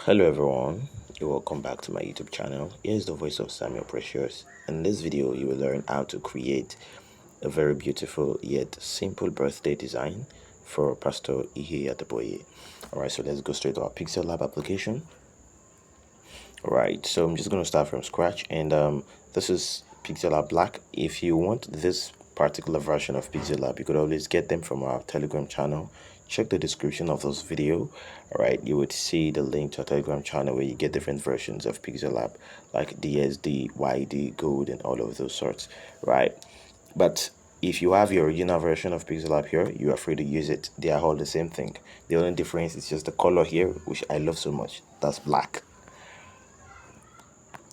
Hello everyone, welcome back to my YouTube channel. Here's the voice of Samuel Precious. In this video you will learn how to create a very beautiful yet simple birthday design for Pastor E.A Adeboye. Alright, so let's go straight to our Pixellab application. Alright, so I'm just going to start from scratch, and this is Pixellab Black. If you want this particular version of Pixellab, you could always get them from our Telegram channel. Check the description of this video. Alright, you would see the link to our Telegram channel where you get different versions of Pixellab, like DSD, YD, Gold, and all of those sorts. Right, but if you have your original version of Pixellab here, you are free to use it. They are all the same thing. The only difference is just the color here, which I love so much. That's black.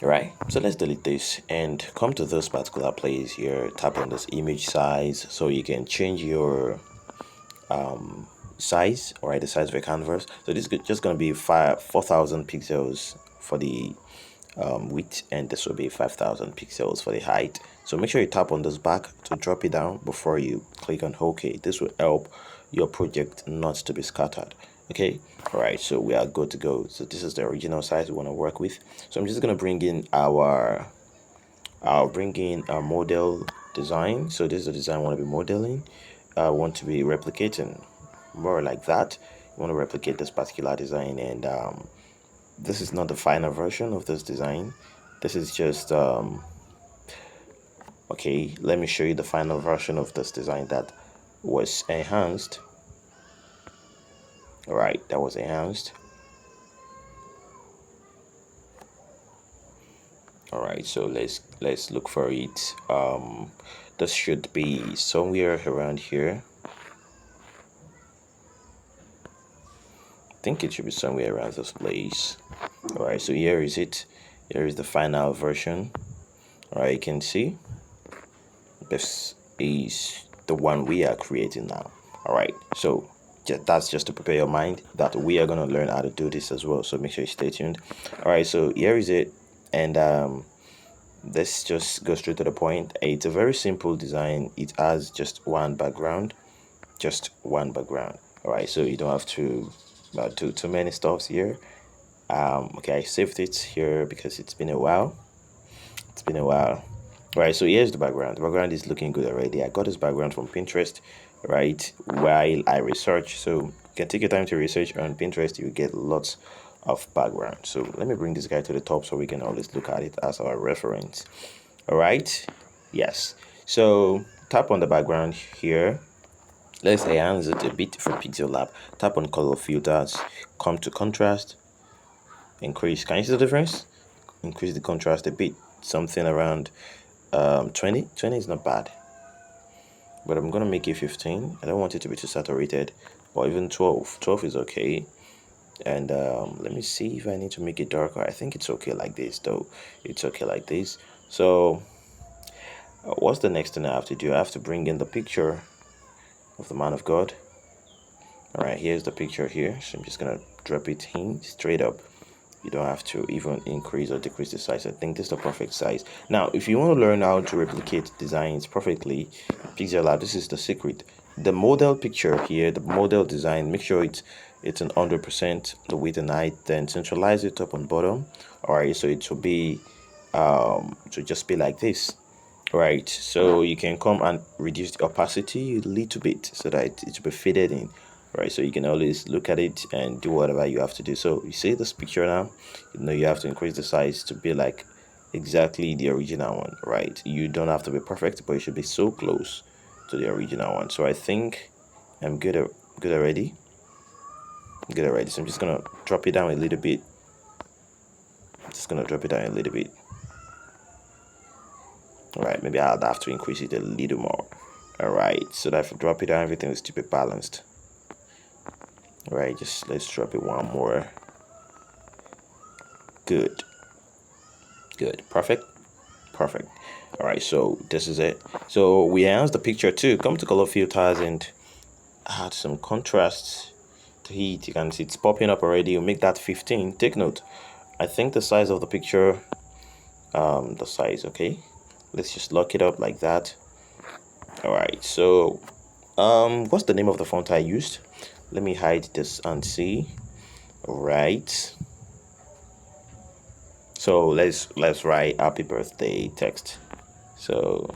Right, so let's delete this and come to this particular place here. Tap on this image size so you can change your size, all right, the size of your canvas. So this is just going to be 4,000 pixels for the width, and this will be 5,000 pixels for the height. So make sure you tap on this back to drop it down before you click on OK. This will help your project not to be scattered. Okay, all right, so we are good to go. So this is the original size we want to work with. So I'm just going to bring in our model design. So this is the design I want to be modeling. I want to be replicating more like that. You want to replicate this particular design, and this is not the final version of this design. This is just okay, let me show you the final version of this design that was enhanced. All right, that was enhanced. All right, so let's look for it. This should be somewhere around here. I think it should be somewhere around this place. All right, so here is it. Here is the final version. All right, you can see this is the one we are creating now. All right, so that's just to prepare your mind that we are going to learn how to do this as well, so make sure you stay tuned. All right, so here is it, and let's just go straight to the point. It's a very simple design. It has just one background. All right, so you don't have to do too many stuffs here. Okay, I saved it here because it's been a while. Right, so here's the background. The background is looking good already. I got this background from Pinterest, right, while I research. So you can take your time to research on Pinterest. You get lots of background. So let me bring this guy to the top so we can always look at it as our reference. All right, yes. So tap on the background here. Let's enhance it a bit for Pixellab. Tap on color filters, come to contrast, increase. Can you see the difference? Increase the contrast a bit, something around 20 is not bad, but I'm gonna make it 15. I don't want it to be too saturated, or even 12 is okay. And let me see if I need to make it darker. I think it's okay like this, though. It's okay like this. So what's the next thing I have to do? I have to bring in the picture of the man of God. All right, here's the picture here, so I'm just gonna drop it in straight up. You don't have to even increase or decrease the size. I think this is the perfect size. Now, if you want to learn how to replicate designs perfectly, Pixellab, this is the secret. The model picture here, the model design, make sure it's an 100% the width and height, then centralize it up on bottom. All right, so it will be to just be like this. Right, so you can come and reduce the opacity a little bit so that it will be faded in. Right, so you can always look at it and do whatever you have to do. So you see this picture now, you have to increase the size to be like exactly the original one. Right, you don't have to be perfect, but you should be so close to the original one. So I think I'm good already. So I'm just gonna drop it down a little bit. All right, maybe I'll have to increase it a little more. All right, so that if I drop it down, everything will still be balanced. All right, just let's drop it one more. Good, perfect. All right, so this is it. So we enhance the picture too. Come to color filters and add some contrast to it. You can see it's popping up already. You make that 15. Take note, I think the size of the picture, okay, let's just lock it up like that. All right, so what's the name of the font I used? Let me hide this and see. All right, So let's write happy birthday text. So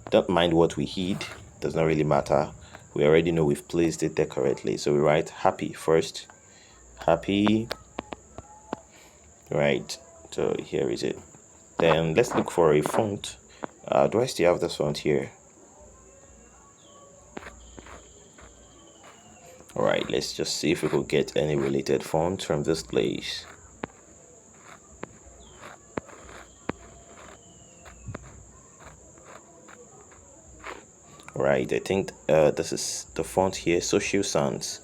don't mind what we hid, does not really matter. We already know we've placed it there correctly. So we write happy first. Happy, right? So here is it. Then let's look for a font. Do I still have this font here? Alright, let's just see if we could get any related font from this place. Alright, I think this is the font here, Social Sans.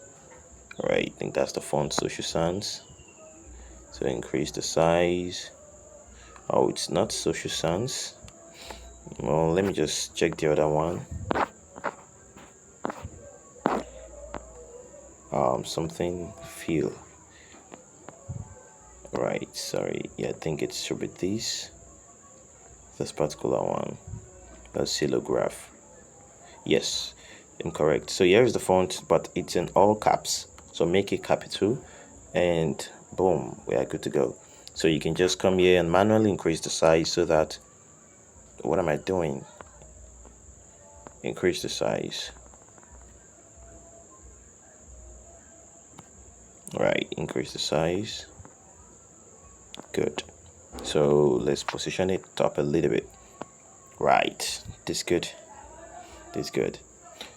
Alright, I think that's the font, Social Sans. So increase the size. Oh, it's not Social Sans. Well, let me just check the other one. Something feel. Right, sorry. Yeah, I think it should be this particular one. That's Silograph. Yes, incorrect. So here's the font, but it's in all caps. So make it capital, and boom, we are good to go. So you can just come here and manually increase the size so that, what am I doing? Increase the size. Right, increase the size. Good. So let's position it up a little bit. Right, this good. This good.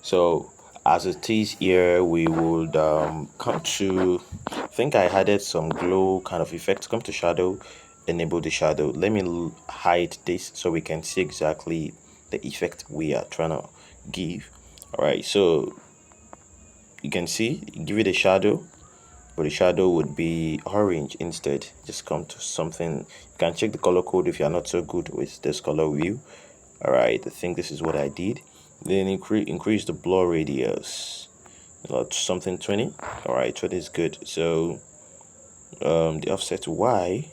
So as it is here, we would come to, I think I added some glow kind of effect. Come to shadow, enable the shadow. Let me hide this so we can see exactly the effect we are trying to give. All right, so you can see, give it a shadow, but the shadow would be orange instead. Just come to something. You can check the color code if you're not so good with this color view. All right, I think this is what I did. Then increase the blur radius, something 20. All right, 20 is good. So the offset Y,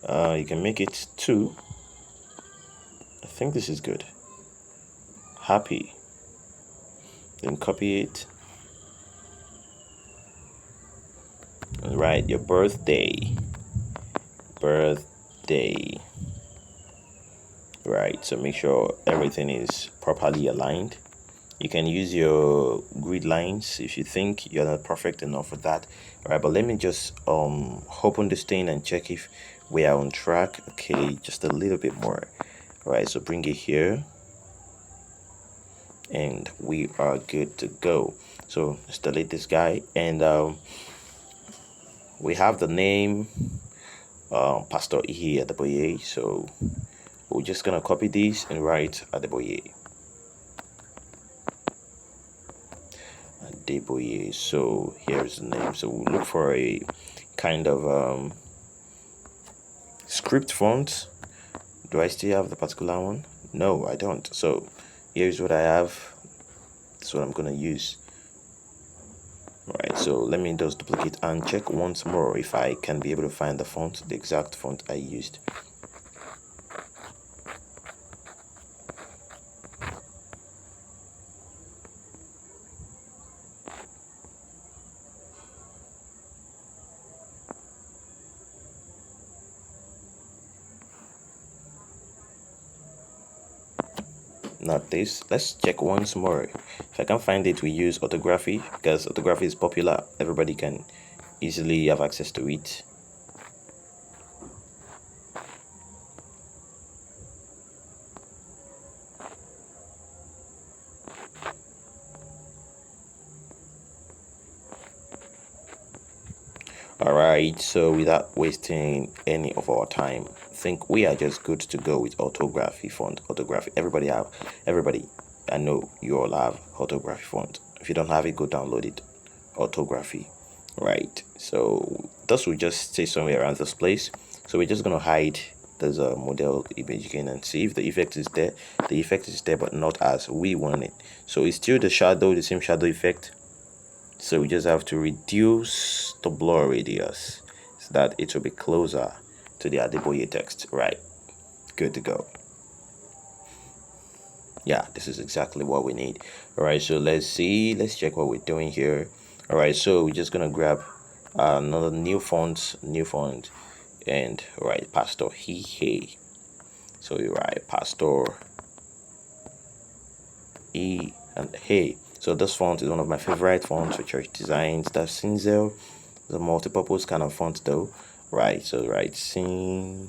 you can make it 2. I think this is good. Happy. Then copy it. And write your birthday. Right, so make sure everything is properly aligned. You can use your grid lines if you think you're not perfect enough for that. All right, but let me just open this thing and check if we are on track. Okay, just a little bit more. All right, so bring it here and we are good to go. So let's delete this guy, and we have the name Pastor E.A Adeboye. So we're just gonna copy this and write Adeboye. So here's the name. So we'll look for a kind of script font. Do I still have the particular one? No, I don't. So here's what I have. That's what I'm gonna use. All right, so let me just duplicate and check once more if I can be able to find the font, the exact font I used. Not this. Let's check once more. If I can find it, we use orthography, because orthography is popular. Everybody can easily have access to it. All right, so without wasting any of our time, I think we are just good to go with orthography font. Orthography. Everybody. I know you all have orthography font. If you don't have it, go download it. Orthography. Right. So this will just stay somewhere around this place. So we're just gonna hide this model image again and see if the effect is there. The effect is there, but not as we want it. So it's still the shadow, the same shadow effect. So we just have to reduce the blur radius so that it will be closer to the Adeboye text. Right, good to go. Yeah, this is exactly what we need. All right, so let's check what we're doing here. All right, so we're just gonna grab another new font, and write Pastor E.A. So you write Pastor E and Hey. So this font is one of my favorite fonts for church designs. That's Cinzel, the multi-purpose kind of font though, right? So right, Sin.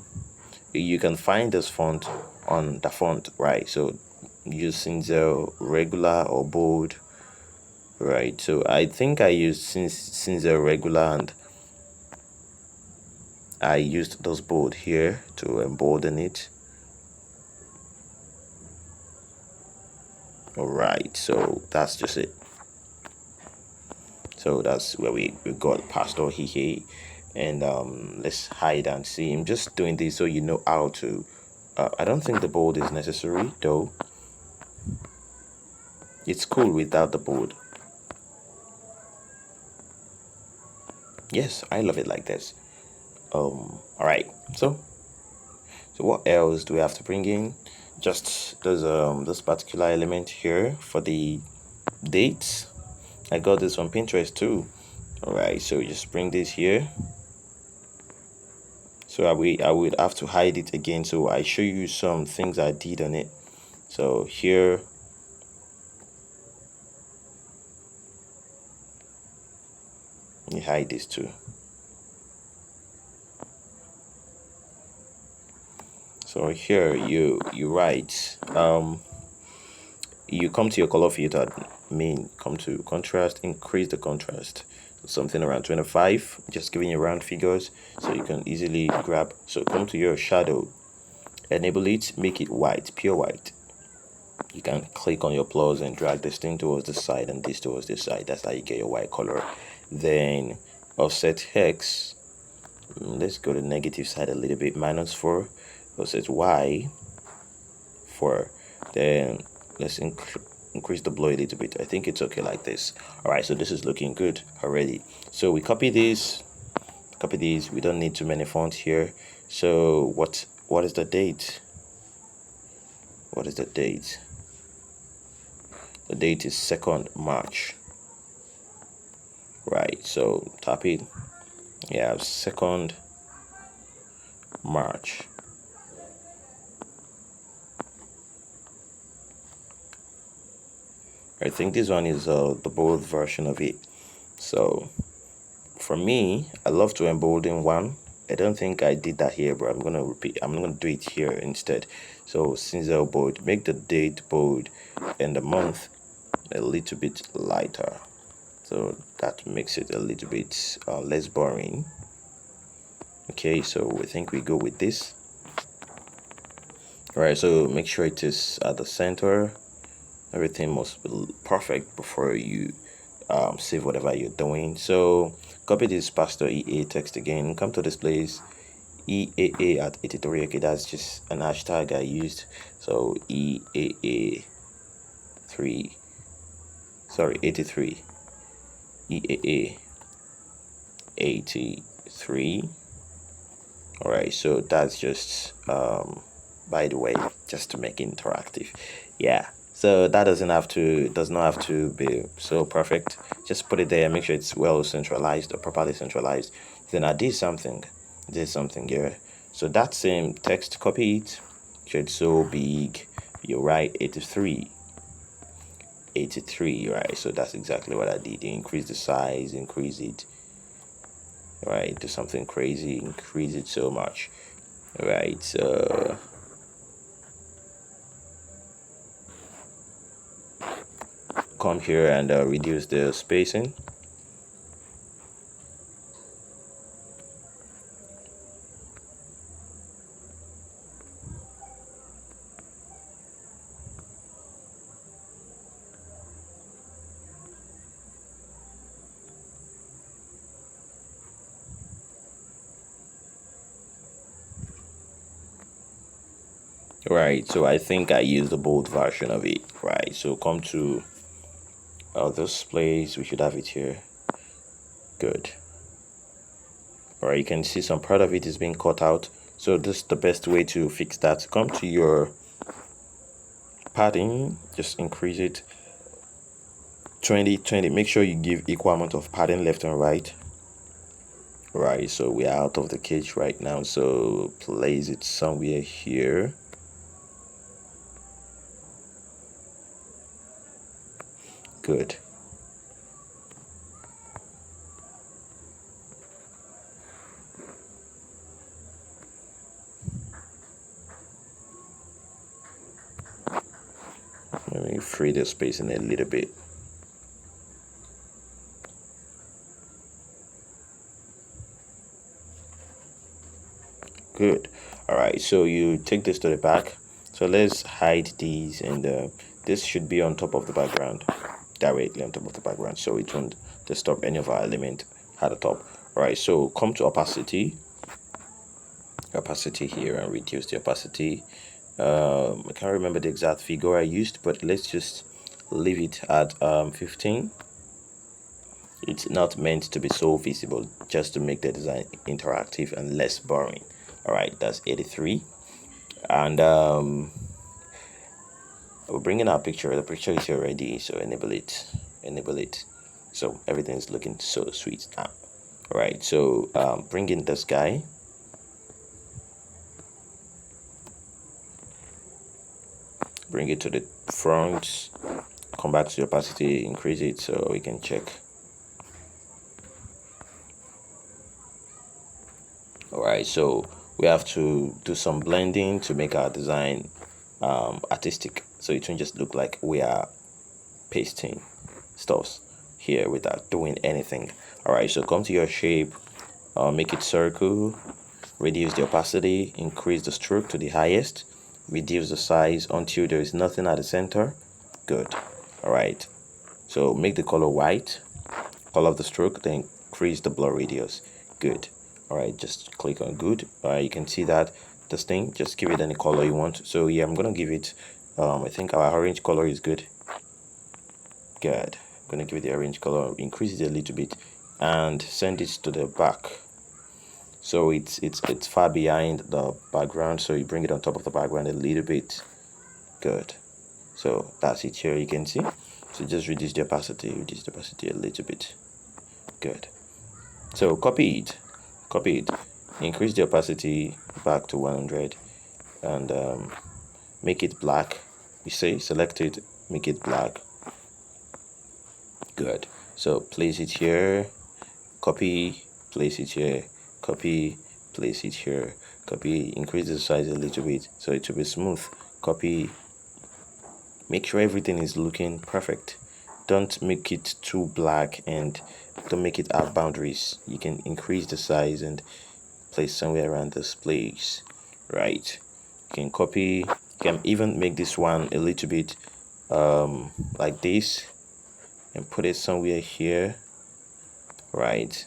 You can find this font on the font, right? So use Cinzel regular or bold, right? So I think I used Cinzel regular, and I used those bold here to embolden it. All right, so that's just it. So that's where we got Pastor He. And let's hide and see. I'm just doing this so you know how to. I don't think the bold is necessary though. It's cool without the bold. Yes, I love it like this. All right. So what else do we have to bring in? Just there's this particular element here for the dates. I got this on Pinterest too. All right. So just bring this here. So I would have to hide it again. So I show you some things I did on it. So here, let me hide this too. So here you write you come to your color filter, come to contrast, increase the contrast, something around 25, just giving you round figures so you can easily grab. So come to your shadow, enable it, make it white, pure white. You can click on your plus and drag this thing towards the side and this towards this side. That's how you get your white color. Then offset hex, let's go to the negative side a little bit, -4, offset y 4. Then let's increase the blur a little bit. I think it's okay like this. All right, so this is looking good already. So we copy these. We don't need too many fonts here. So what is the date? What is the date? The date is 2nd March. Right, so tap it. Yeah, 2nd March. I think this one is the bold version of it. So for me, I love to embolden one. I don't think I did that here, but I'm gonna do it here instead. So Cinzel bold, make the date bold and the month a little bit lighter. So that makes it a little bit less boring. Okay, so I think we go with this. All right, so make sure it is at the center. Everything must be perfect before you save whatever you're doing. So copy this Pastor E.A text again, come to this place, E.A at 83. Okay, that's just an hashtag I used. So E.A 3, sorry, 83, E.A 83. All right, so that's just by the way, just to make it interactive. Yeah, so that does not have to be so perfect. Just put it there, make sure it's well centralized or properly centralized. Then I did something here. So that same text, copy it, so it's so big, you write 83, right? So that's exactly what I did. Increase the size, increase it, right? Do something crazy, increase it so much, right? So come here and reduce the spacing. Right, so I think I used the bold version of it. Right, so come to this place, we should have it here. Good. All right, you can see some part of it is being cut out. So this is the best way to fix that. Come to your padding, just increase it 20. Make sure you give equal amount of padding left and right. Right, so we are out of the cage right now, so place it somewhere here. Good. Let me free the space in a little bit. Good. All right, so you take this to the back. So let's hide these, and this should be on top of the background, directly on top of the background, so it won't disturb any of our element at the top. All right, so come to opacity here and reduce the opacity. I can't remember the exact figure I used, but let's just leave it at 15. It's not meant to be so visible, just to make the design interactive and less boring. All right, that's 83. And we're bringing our picture. The picture is here already, so enable it. So everything is looking so sweet now. All right, so bring in this guy. Bring it to the front. Come back to the opacity, increase it so we can check. All right, so we have to do some blending to make our design artistic, so it won't just look like we are pasting stuffs here without doing anything. All right, so come to your shape, make it circle, reduce the opacity, increase the stroke to the highest, reduce the size until there is nothing at the center. Good. All right, so make the color white, color of the stroke, then increase the blur radius. Good. All right, just click on good. You can see that this thing, just give it any color you want. So yeah, I'm gonna give it I think our orange color is good. Good. I'm gonna give it the orange color, increase it a little bit, and send it to the back. So it's far behind the background, so you bring it on top of the background a little bit. Good. So that's it here, you can see. So just reduce the opacity a little bit. Good. So copy it, increase the opacity back to 100, and make it black. You see, select it, make it black. Good. So place it here, copy, place it here, copy, place it here, copy, increase the size a little bit so it will be smooth. Copy, make sure everything is looking perfect. Don't make it too black, and don't make it have boundaries. You can increase the size and place somewhere around this place. Right, you can copy, you can even make this one a little bit like this and put it somewhere here. Right,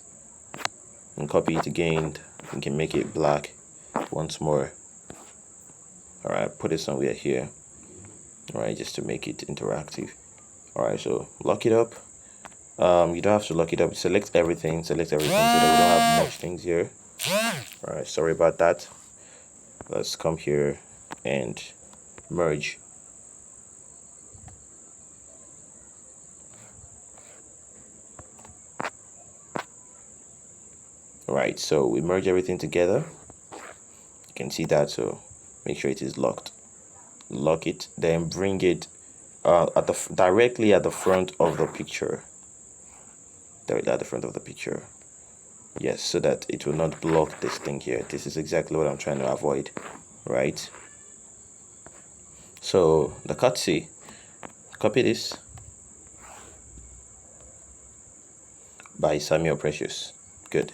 and copy it again. You can make it black once more. All right, put it somewhere here. All right, just to make it interactive. All right, so lock it up. You don't have to lock it up. Select everything so that we don't have much things here. All right, sorry about that. Let's come here and merge. All right, so we merge everything together. You can see that, so make sure it is locked. Lock it, then bring it directly at the front of the picture. Directly at the front of the picture. Yes, so that it will not block this thing here. This is exactly what I'm trying to avoid, right? So the cutscene, copy this by Samuel Precious. Good.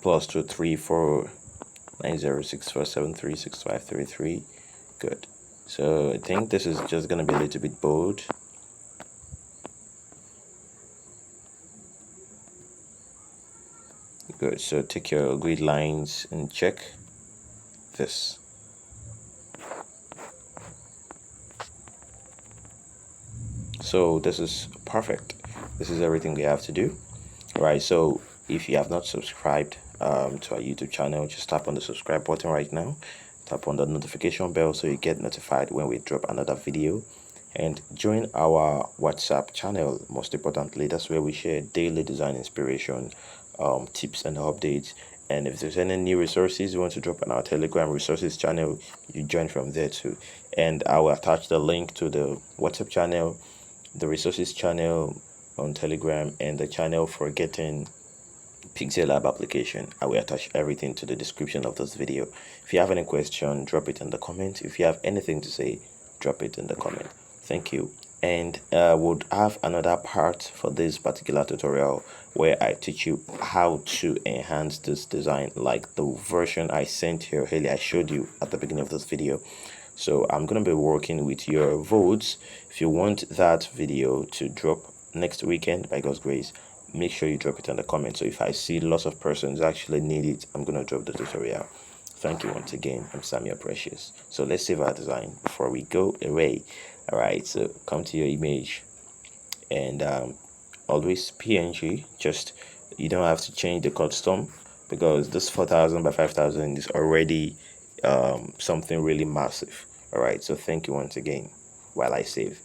+2349064736533. Good. So I think this is just gonna be a little bit bold. Good. So take your grid lines and check this. So this is perfect. This is everything we have to do. All right, so if you have not subscribed to our YouTube channel, just tap on the subscribe button right now. tap on the notification bell so you get notified when we drop another video, and join our WhatsApp channel. Most importantly, that's where we share daily design inspiration, tips and updates. And if there's any new resources you want to drop on our Telegram resources channel, you join from there too. And I will attach the link to the WhatsApp channel, the resources channel on Telegram, and the channel for getting Pixellab application. I will attach everything to the description of this video. If you have any question, drop it in the comment. If you have anything to say, drop it in the comment. Thank you. And would have another part for this particular tutorial where I teach you how to enhance this design, like the version I sent here earlier. I showed you at the beginning of this video. So I'm going to be working with your votes. If you want that video to drop next weekend, by God's grace, make sure you drop it in the comments. So if I see lots of persons actually need it, I'm going to drop the tutorial. Thank you once again. I'm Samuel Precious. So let's save our design before we go away. All right, so come to your image, and always PNG. Just, you don't have to change the custom, because this 4000 by 5000 is already something really massive. All right, so thank you once again while I save.